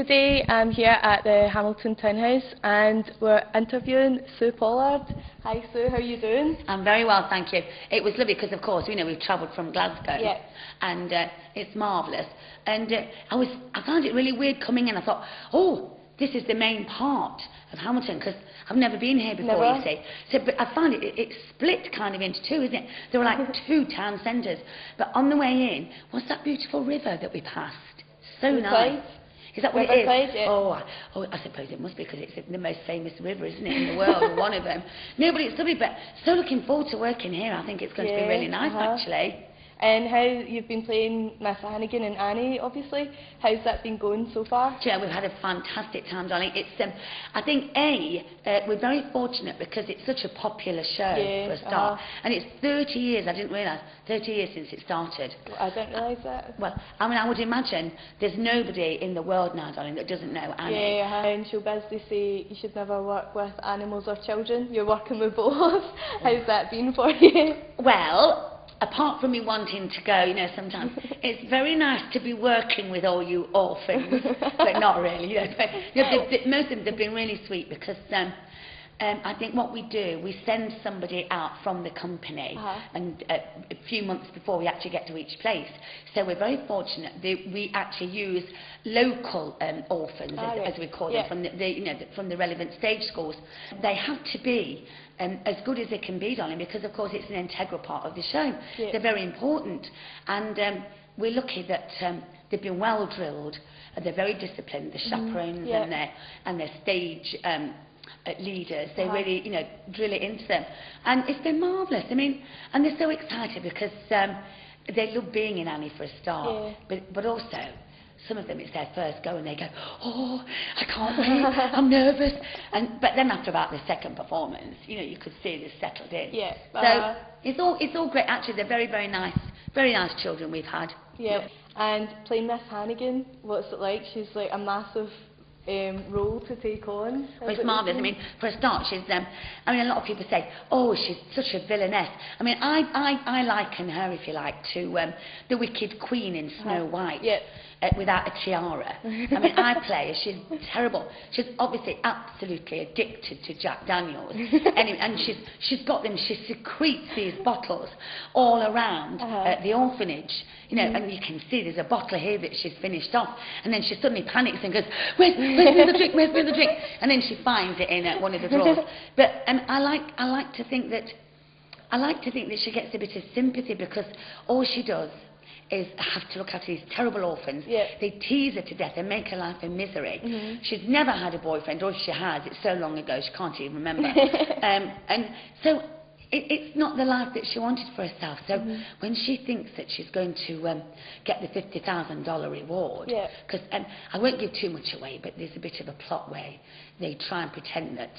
Today I'm here at the Hamilton Townhouse and we're interviewing Su Pollard. Hi Sue, how are you doing? I'm very well, thank you. It was lovely because, of course, you know, we've travelled from Glasgow, yeah. and it's marvellous. And I found it really weird coming in. I thought, oh, this is the main part of Hamilton, because I've never been here before, Never. you see. So, but I found it's split kind of into two, isn't it? There were like two town centres. But on the way in was that beautiful river that we passed. So River nice. Clyde. Is that what River it is? Clyde, yeah. I suppose it must be, because it's the most famous river, isn't it, in the world, or one of them. No, but it's lovely. But so looking forward to working here. I think it's going to be really nice, actually. And how you've been playing Miss Hannigan and Annie, obviously. How's that been going so far? Yeah, we've had a fantastic time, darling. It's, I think, we're very fortunate because it's such a popular show for a start. And it's 30 years, I didn't realise, 30 years since it started. Well, I didn't realise that. Well, I mean, I would imagine there's nobody in the world now, darling, that doesn't know Annie. Yeah, in showbiz they say you should never work with animals or children. You're working with both. How's that been for you? Well, apart from me wanting to go, you know, sometimes, it's very nice to be working with all you orphans, but not really, you know. But, you know, most of them have been really sweet, because I think what we do, we send somebody out from the company, and a few months before we actually get to each place. So we're very fortunate that we actually use local orphans, as we call them, from from the relevant stage schools. They have to be as good as they can be, darling, because of course it's an integral part of the show. They're very important, and we're lucky that they've been well drilled. They're very disciplined, the chaperones and their stage leaders. They really, you know, drill it into them, and it's been marvellous. I mean, and they're so excited because they love being in Annie for a start, but also some of them it's their first go and they go, oh, I can't wait, I'm nervous. But then after about the second performance, you know, you could see they're settled in. So it's all great. Actually, they're very, very nice children we've had. And playing Miss Hannigan, what's it like? She's like a massive role to take on. Well, it's marvellous. I mean, for a start, she's, I mean, a lot of people say, oh, she's such a villaness. I mean, I liken her, if you like, to the wicked queen in Snow White. Without a tiara. I mean, I play her. She's terrible. She's obviously absolutely addicted to Jack Daniels. Anyway, and she's got them, she secretes these bottles all around the orphanage. You know, and you can see there's a bottle here that she's finished off, and then she suddenly panics and goes, where's the drink, where's the drink? And then she finds it in one of the drawers. But I like to think that she gets a bit of sympathy, because all she does is have to look after these terrible orphans. They tease her to death and make her life a misery. She's never had a boyfriend, or if she has, it's so long ago she can't even remember. And so it's not the life that she wanted for herself. So when she thinks that she's going to get the $50,000 reward, because I won't give too much away, but there's a bit of a plot where they try and pretend that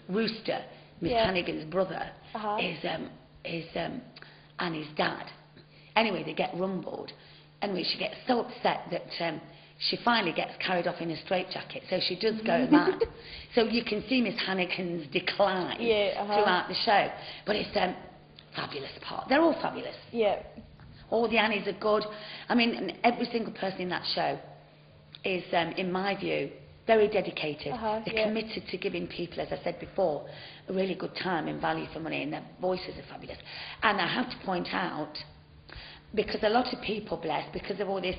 Rooster, Miss Hannigan's brother, is Annie's dad. Anyway, they get rumbled. Anyway, she gets so upset that she finally gets carried off in a straitjacket, so she does go mad. So you can see Miss Hannigan's decline throughout the show. But it's a fabulous part. They're all fabulous. All the Annies are good. I mean, every single person in that show is, in my view, very dedicated. They're committed to giving people, as I said before, a really good time and value for money, and their voices are fabulous. And I have to point out, because a lot of people, bless, because of all this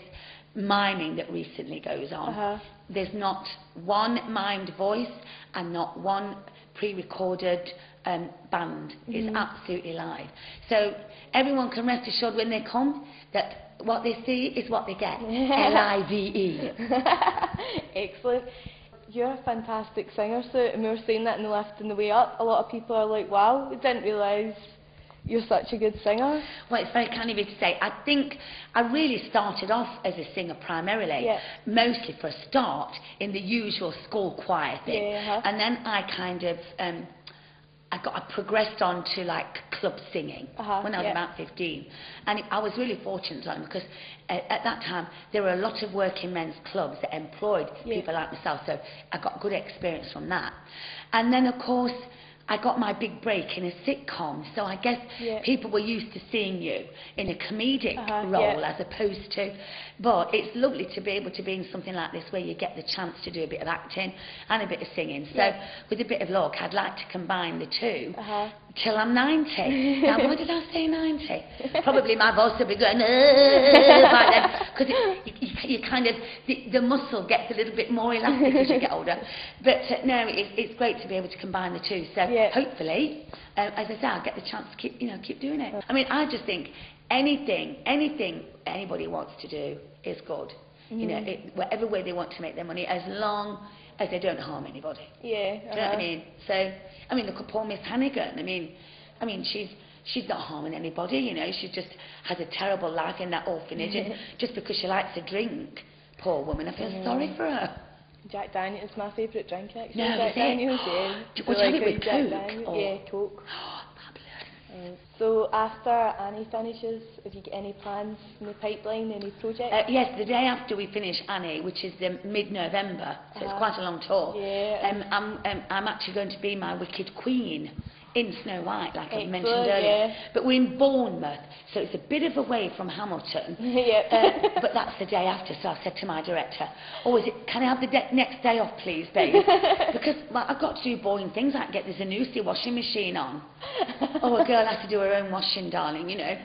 miming that recently goes on, there's not one mimed voice and not one pre-recorded band. It's absolutely live. So everyone can rest assured when they come that what they see is what they get. L-I-V-E. Excellent. You're a fantastic singer, Sue, and we were saying that in the lift on the way up. A lot of people are like, wow, we didn't realise you're such a good singer. Well, it's very kind of you to say. I think I really started off as a singer primarily, mostly for a start in the usual school choir thing, and then I kind of I progressed on to like club singing when I was about 15, and I was really fortunate because at that time there were a lot of working men's clubs that employed people like myself, so I got good experience from that. And then of course I got my big break in a sitcom, so I guess people were used to seeing you in a comedic role as opposed to, but it's lovely to be able to be in something like this where you get the chance to do a bit of acting and a bit of singing. So with a bit of luck, I'd like to combine the two till I'm 90. Now, why did I say 90? Probably my voice will be going by then, because you kind of, the muscle gets a little bit more elastic as you get older. But no, it's great to be able to combine the two. So hopefully, as I say, I'll get the chance to keep doing it. I mean, I just think anything anybody wants to do is good. You know, whatever way they want to make their money, as long as they don't harm anybody. Yeah. Do you know what I mean? So, I mean, look at poor Miss Hannigan. I mean, she's not harming anybody. You know, she just has a terrible life in that orphanage, and just because she likes to drink, poor woman, I feel sorry for her. Jack Daniels is my favourite drink, actually. No, Jack Daniels, yeah. Would you have it with Coke? Or? Yeah, Coke. Oh, fabulous. So after Annie finishes, have you got any plans in the pipeline, any projects? Yes, the day after we finish Annie, which is mid-November, so it's quite a long tour. Yeah. I'm actually going to be my Wicked Queen in Snow White, like I mentioned earlier. Yeah. But we're in Bournemouth, so it's a bit of away from Hamilton. But that's the day after, so I said to my director, can I have the next day off, please, babe? Because I've got to do boring things, like get the Zanussi washing machine on. A girl has to do her own washing, darling, you know.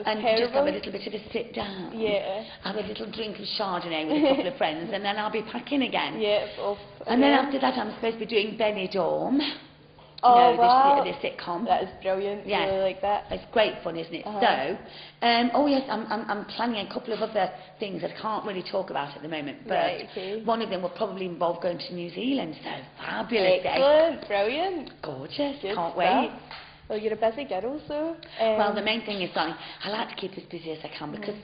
And just have a little bit of a sit down. Yeah. Have a little drink of Chardonnay with a couple of friends, and then I'll be packing again. Yeah. And then after that, I'm supposed to be doing Benidorm. Oh, wow. The sitcom. That is brilliant. Yeah. I really like that. It's great fun, isn't it? So, yes, I'm planning a couple of other things that I can't really talk about at the moment. But one of them will probably involve going to New Zealand. So, fabulous. Excellent. Brilliant. Gorgeous. Good Can't stuff. wait. Well, you're a busy girl, so... well, the main thing is, darling, I like to keep as busy as I can because,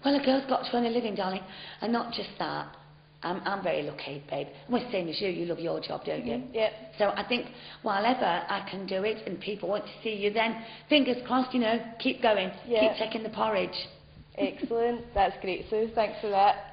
well, a girl's got to earn a living, darling. And not just that. I'm very lucky, babe. Well, same as you. You love your job, don't you? Yep. So I think, whenever I can do it and people want to see you, then fingers crossed, you know, keep going. Keep taking the porridge. Excellent. That's great, Sue. Thanks for that.